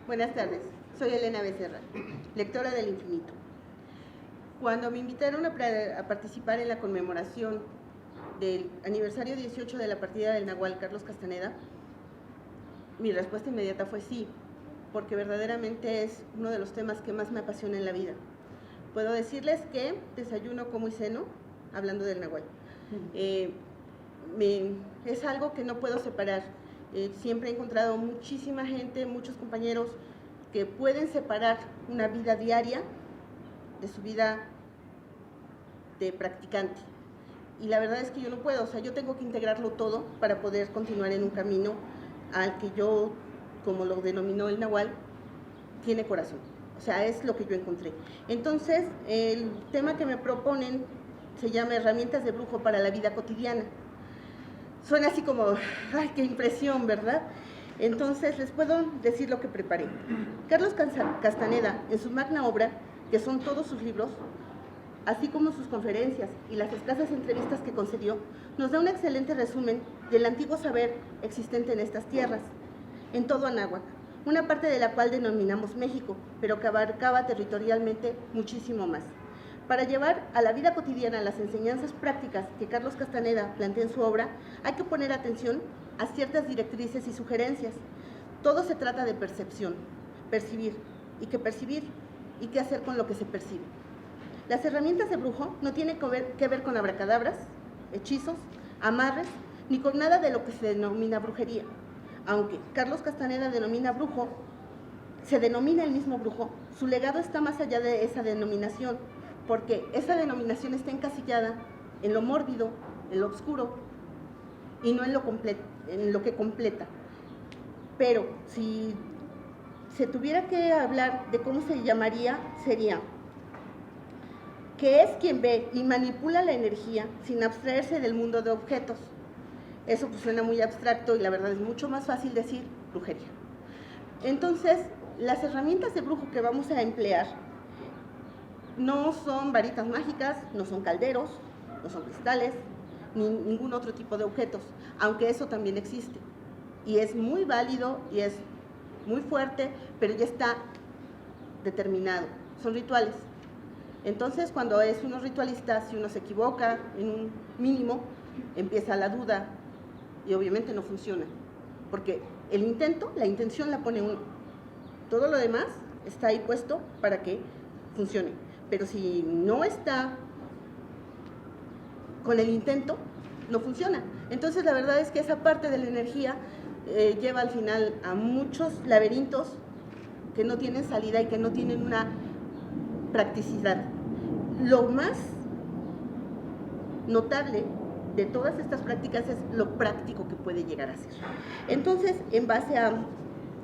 Buenas tardes, soy Elena Becerra, lectora del Infinito. Cuando me invitaron a participar en la conmemoración del aniversario 18 de la partida del Nahual Carlos Castaneda, mi respuesta inmediata fue sí, porque verdaderamente es uno de los temas que más me apasiona en la vida. Puedo decirles que desayuno, como y ceno, hablando del Nahual. Es algo que no puedo separar. Siempre he encontrado muchísima gente, muchos compañeros que pueden separar una vida diaria de su vida de practicante. Y la verdad es que yo no puedo, o sea, yo tengo que integrarlo todo para poder continuar en un camino al que yo, como lo denominó el Nahual, tiene corazón. O sea, es lo que yo encontré. Entonces, el tema que me proponen se llama Herramientas de Brujo para la Vida Cotidiana. Suena así como, ¡ay, qué impresión!, ¿verdad? Entonces, les puedo decir lo que preparé. Carlos Castaneda, en su magna obra, que son todos sus libros, así como sus conferencias y las escasas entrevistas que concedió, nos da un excelente resumen del antiguo saber existente en estas tierras, en todo Anáhuac, una parte de la cual denominamos México, pero que abarcaba territorialmente muchísimo más. Para llevar a la vida cotidiana las enseñanzas prácticas que Carlos Castaneda plantea en su obra, hay que poner atención a ciertas directrices y sugerencias. Todo se trata de percepción, percibir, y qué hacer con lo que se percibe. Las herramientas de brujo no tienen que ver con abracadabras, hechizos, amarres, ni con nada de lo que se denomina brujería. Aunque Carlos Castaneda se denomina el mismo brujo, su legado está más allá de esa denominación, porque esa denominación está encasillada en lo mórbido, en lo oscuro, y no en lo que completa. Pero si se tuviera que hablar de cómo se llamaría, sería que es quien ve y manipula la energía sin abstraerse del mundo de objetos. Eso pues suena muy abstracto y la verdad es mucho más fácil decir brujería. Entonces, las herramientas de brujo que vamos a emplear no son varitas mágicas, no son calderos, no son cristales, ni ningún otro tipo de objetos, aunque eso también existe. Y es muy válido y es muy fuerte, pero ya está determinado. Son rituales. Entonces, cuando es uno ritualista, si uno se equivoca en un mínimo, empieza la duda y obviamente no funciona. Porque la intención la pone uno. Todo lo demás está ahí puesto para que funcione. Pero si no está con el intento, no funciona. Entonces, la verdad es que esa parte de la energía lleva al final a muchos laberintos que no tienen salida y que no tienen una practicidad. Lo más notable de todas estas prácticas es lo práctico que puede llegar a ser. Entonces, en base a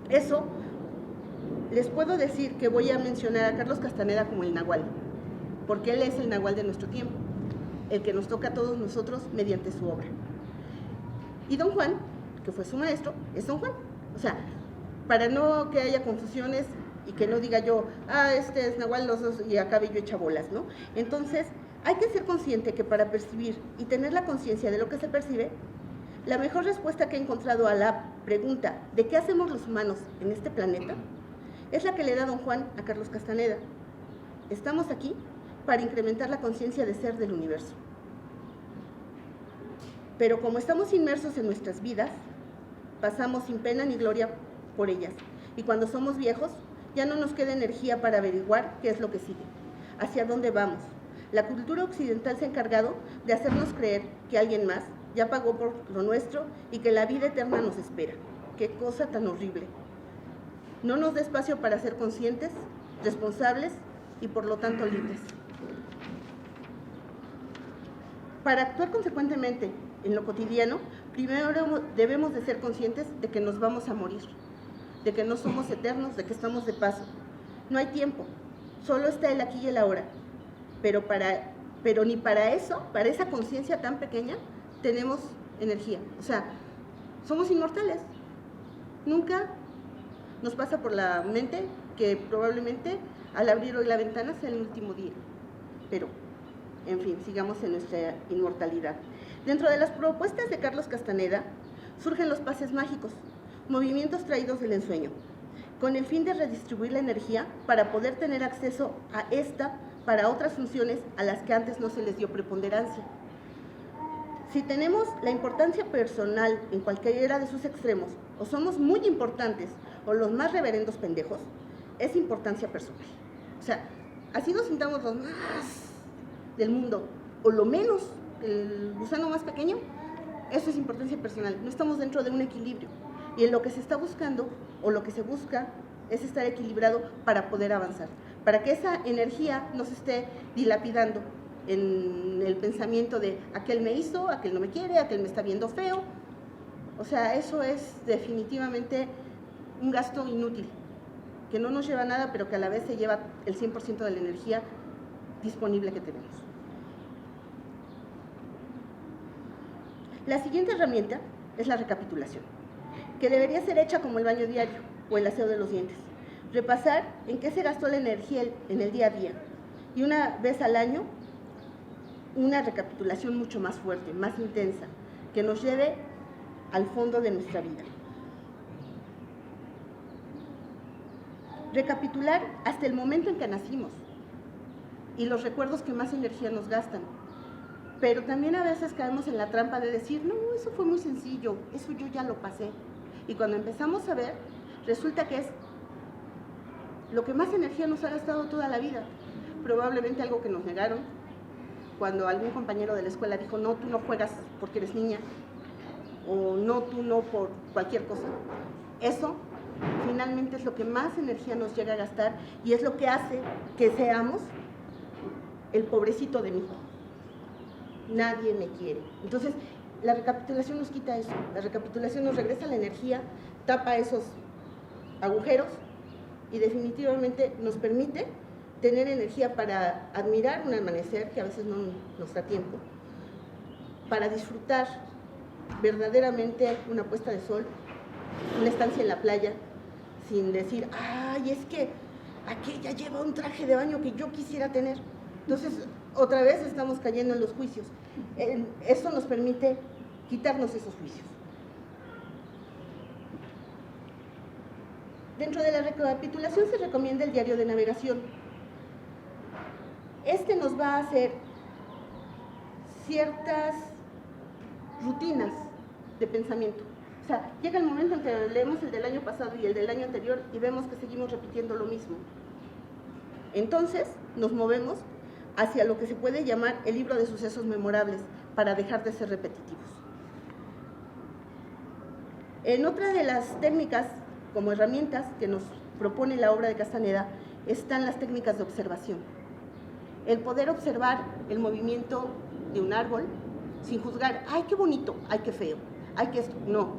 eso, les puedo decir que voy a mencionar a Carlos Castaneda como el Nahual, porque él es el Nahual de nuestro tiempo, el que nos toca a todos nosotros mediante su obra. Y Don Juan, que fue su maestro, es Don Juan. O sea, para no que haya confusiones y que no diga yo, este es Nahual los dos y acabe yo hecha bolas, ¿no? Entonces, hay que ser consciente que para percibir y tener la conciencia de lo que se percibe, la mejor respuesta que he encontrado a la pregunta de qué hacemos los humanos en este planeta es la que le da Don Juan a Carlos Castaneda. Estamos aquí para incrementar la conciencia de ser del universo. Pero como estamos inmersos en nuestras vidas, pasamos sin pena ni gloria por ellas. Y cuando somos viejos, ya no nos queda energía para averiguar qué es lo que sigue, hacia dónde vamos. La cultura occidental se ha encargado de hacernos creer que alguien más ya pagó por lo nuestro y que la vida eterna nos espera. ¡Qué cosa tan horrible! No nos da espacio para ser conscientes, responsables y por lo tanto libres. Para actuar consecuentemente en lo cotidiano, primero debemos de ser conscientes de que nos vamos a morir, de que no somos eternos, de que estamos de paso. No hay tiempo, solo está el aquí y el ahora. Pero ni para eso, para esa conciencia tan pequeña, tenemos energía. O sea, somos inmortales. Nunca nos pasa por la mente que probablemente al abrir hoy la ventana sea el último día. Pero, en fin, sigamos en nuestra inmortalidad. Dentro de las propuestas de Carlos Castaneda surgen los pases mágicos, movimientos traídos del ensueño, con el fin de redistribuir la energía para poder tener acceso a esta para otras funciones a las que antes no se les dio preponderancia. Si tenemos la importancia personal en cualquiera de sus extremos, o somos muy importantes o los más reverendos pendejos, es importancia personal. O sea, así nos sintamos los más del mundo, o lo menos, el gusano más pequeño, eso es importancia personal. No estamos dentro de un equilibrio. Y en lo que se está buscando, o lo que se busca, es estar equilibrado para poder avanzar, para que esa energía no se esté dilapidando en el pensamiento de aquel me hizo, aquel no me quiere, aquel me está viendo feo. O sea, eso es definitivamente un gasto inútil, que no nos lleva a nada, pero que a la vez se lleva el 100% de la energía disponible que tenemos. La siguiente herramienta es la recapitulación, que debería ser hecha como el baño diario o el aseo de los dientes. Repasar en qué se gastó la energía en el día a día y una vez al año una recapitulación mucho más fuerte, más intensa, que nos lleve al fondo de nuestra vida. Recapitular hasta el momento en que nacimos y los recuerdos que más energía nos gastan. Pero también a veces caemos en la trampa de decir, no, eso fue muy sencillo, eso yo ya lo pasé. Y cuando empezamos a ver, resulta que es lo que más energía nos ha gastado toda la vida. Probablemente algo que nos negaron, cuando algún compañero de la escuela dijo, no, tú no juegas porque eres niña, o no, tú no por cualquier cosa. Eso finalmente es lo que más energía nos llega a gastar y es lo que hace que seamos el pobrecito de mí. Nadie me quiere. Entonces, la recapitulación nos quita eso. La recapitulación nos regresa la energía, tapa esos agujeros y definitivamente nos permite tener energía para admirar un amanecer que a veces no nos da tiempo, para disfrutar verdaderamente una puesta de sol, una estancia en la playa, sin decir, ay, es que aquella lleva un traje de baño que yo quisiera tener. Entonces, otra vez estamos cayendo en los juicios. Eso nos permite quitarnos esos juicios. Dentro de la recapitulación se recomienda el diario de navegación. Este nos va a hacer ciertas rutinas de pensamiento. O sea, llega el momento en que leemos el del año pasado y el del año anterior y vemos que seguimos repitiendo lo mismo. Entonces, nos movemos hacia lo que se puede llamar el libro de sucesos memorables, para dejar de ser repetitivos. En otra de las técnicas, como herramientas que nos propone la obra de Castaneda, están las técnicas de observación. El poder observar el movimiento de un árbol sin juzgar, ay, qué bonito, ay, qué feo, ay, qué esto. No,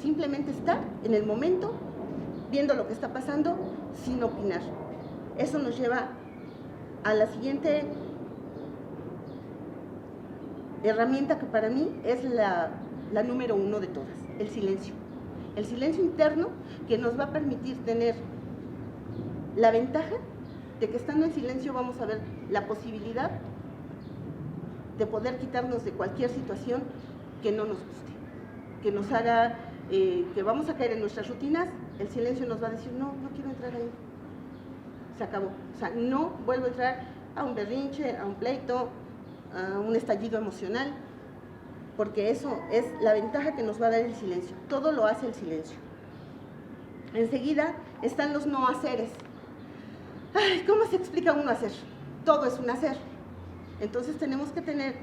simplemente estar en el momento, viendo lo que está pasando, sin opinar. Eso nos lleva a la siguiente herramienta que para mí es la número 1 de todas, el silencio. El silencio interno que nos va a permitir tener la ventaja de que estando en silencio vamos a ver la posibilidad de poder quitarnos de cualquier situación que no nos guste, que nos haga, que vamos a caer en nuestras rutinas. El silencio nos va a decir, no quiero entrar ahí, se acabó. O sea, no vuelvo a entrar a un berrinche, a un pleito, a un estallido emocional, porque eso es la ventaja que nos va a dar el silencio. Todo lo hace el silencio. Enseguida están los no haceres. Ay, ¿cómo se explica un no hacer? Todo es un hacer. Entonces tenemos que tener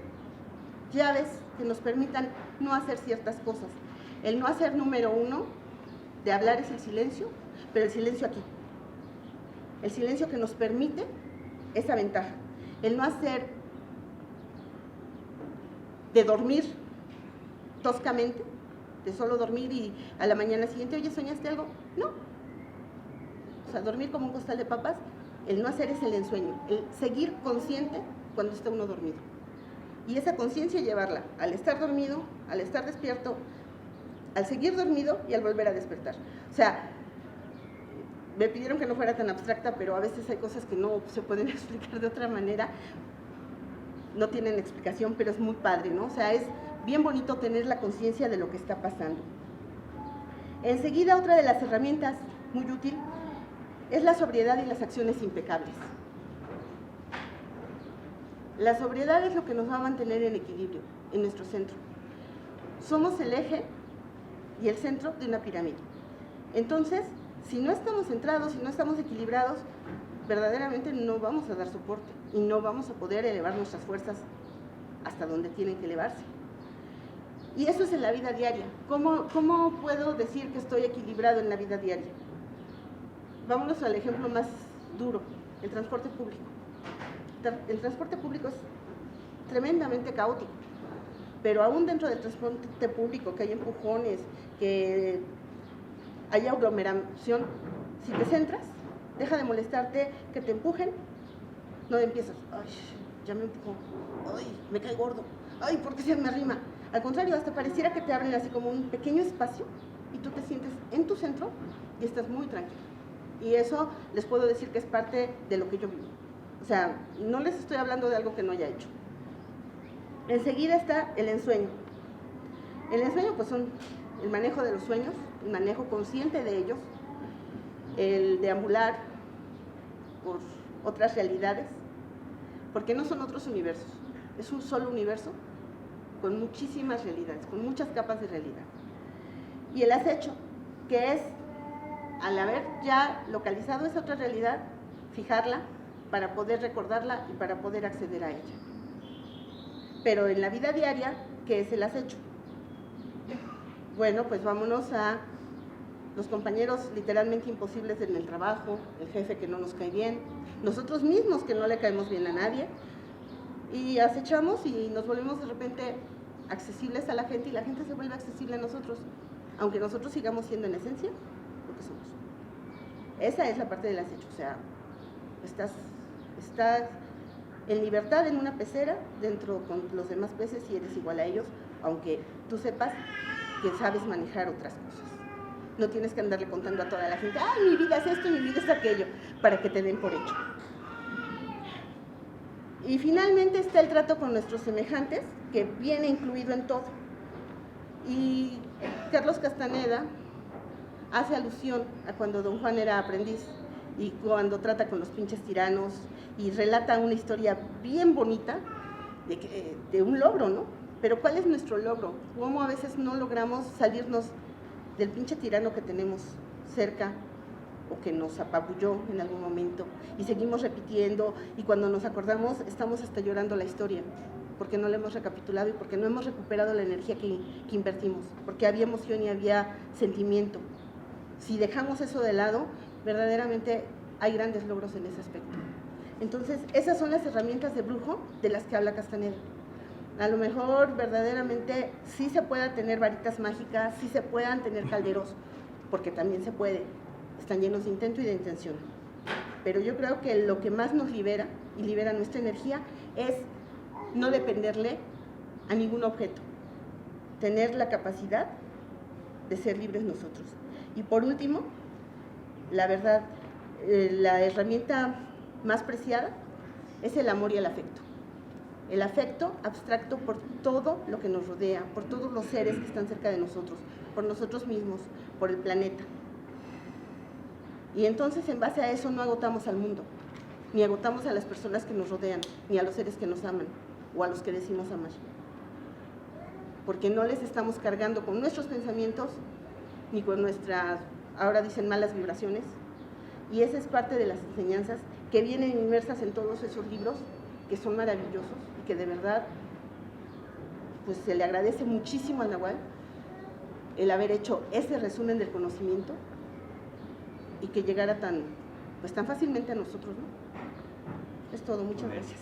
llaves que nos permitan no hacer ciertas cosas. El no hacer número 1 de hablar es el silencio, pero el silencio aquí. El silencio que nos permite esa ventaja. El no hacer de dormir toscamente, de solo dormir y a la mañana siguiente, oye, ¿soñaste algo? No. O sea, dormir como un costal de papas, el no hacer es el ensueño, el seguir consciente cuando está uno dormido. Y esa conciencia llevarla al estar dormido, al estar despierto, al seguir dormido y al volver a despertar. O sea, me pidieron que no fuera tan abstracta, pero a veces hay cosas que no se pueden explicar de otra manera, no tienen explicación, pero es muy padre, ¿no? O sea, es bien bonito tener la conciencia de lo que está pasando. Enseguida, otra de las herramientas muy útil, es la sobriedad y las acciones impecables. La sobriedad es lo que nos va a mantener en equilibrio en nuestro centro. Somos el eje y el centro de una pirámide. Entonces, si no estamos centrados, si no estamos equilibrados, verdaderamente no vamos a dar soporte y no vamos a poder elevar nuestras fuerzas hasta donde tienen que elevarse. Y eso es en la vida diaria. ¿Cómo puedo decir que estoy equilibrado en la vida diaria? Vámonos al ejemplo más duro, el transporte público. El transporte público es tremendamente caótico, pero aún dentro del transporte público, que hay empujones, que hay aglomeración, si te centras, deja de molestarte que te empujen, no empiezas, ay, ya me empujó, ay, me cae gordo, ay, ¿por qué se me arrima? Al contrario, hasta pareciera que te abren así como un pequeño espacio y tú te sientes en tu centro y estás muy tranquilo. Y eso les puedo decir que es parte de lo que yo vivo. O sea, no les estoy hablando de algo que no haya hecho. Enseguida está el ensueño. El ensueño, pues, son el manejo de los sueños, el manejo consciente de ellos, el deambular por otras realidades, porque no son otros universos, es un solo universo con muchísimas realidades, con muchas capas de realidad. Y el acecho, que es, al haber ya localizado esa otra realidad, fijarla para poder recordarla y para poder acceder a ella. Pero en la vida diaria, ¿qué es el acecho? Bueno, pues vámonos a los compañeros literalmente imposibles en el trabajo, el jefe que no nos cae bien, nosotros mismos que no le caemos bien a nadie, y acechamos y nos volvemos de repente accesibles a la gente y la gente se vuelve accesible a nosotros, aunque nosotros sigamos siendo en esencia lo que somos. Esa es la parte del acecho, o sea, estás en libertad en una pecera dentro con los demás peces y eres igual a ellos, aunque tú sepas que sabes manejar otras cosas. No tienes que andarle contando a toda la gente, ¡ay, mi vida es esto, mi vida es aquello!, para que te den por hecho. Y finalmente está el trato con nuestros semejantes, que viene incluido en todo. Y Carlos Castaneda hace alusión a cuando Don Juan era aprendiz y cuando trata con los pinches tiranos y relata una historia bien bonita de un logro, ¿no? Pero ¿cuál es nuestro logro? ¿Cómo a veces no logramos salirnos del pinche tirano que tenemos cerca o que nos apabulló en algún momento y seguimos repitiendo y cuando nos acordamos estamos hasta llorando la historia porque no la hemos recapitulado y porque no hemos recuperado la energía que invertimos, porque había emoción y había sentimiento? Si dejamos eso de lado, verdaderamente hay grandes logros en ese aspecto. Entonces, esas son las herramientas de brujo de las que habla Castaneda. A lo mejor verdaderamente sí se pueda tener varitas mágicas, sí se puedan tener calderos, porque también se puede, están llenos de intento y de intención. Pero yo creo que lo que más nos libera y libera nuestra energía es no dependerle a ningún objeto, tener la capacidad de ser libres nosotros. Y por último, la verdad, la herramienta más preciada es el amor y el afecto. El afecto abstracto por todo lo que nos rodea, por todos los seres que están cerca de nosotros, por nosotros mismos, por el planeta. Y entonces, en base a eso, no agotamos al mundo, ni agotamos a las personas que nos rodean, ni a los seres que nos aman, o a los que decimos amar. Porque no les estamos cargando con nuestros pensamientos, ni con nuestras, ahora dicen, malas vibraciones. Y esa es parte de las enseñanzas que vienen inmersas en todos esos libros, que son maravillosos y que de verdad pues se le agradece muchísimo al Nahual el haber hecho ese resumen del conocimiento y que llegara tan fácilmente a nosotros, ¿no? Es todo, muchas gracias.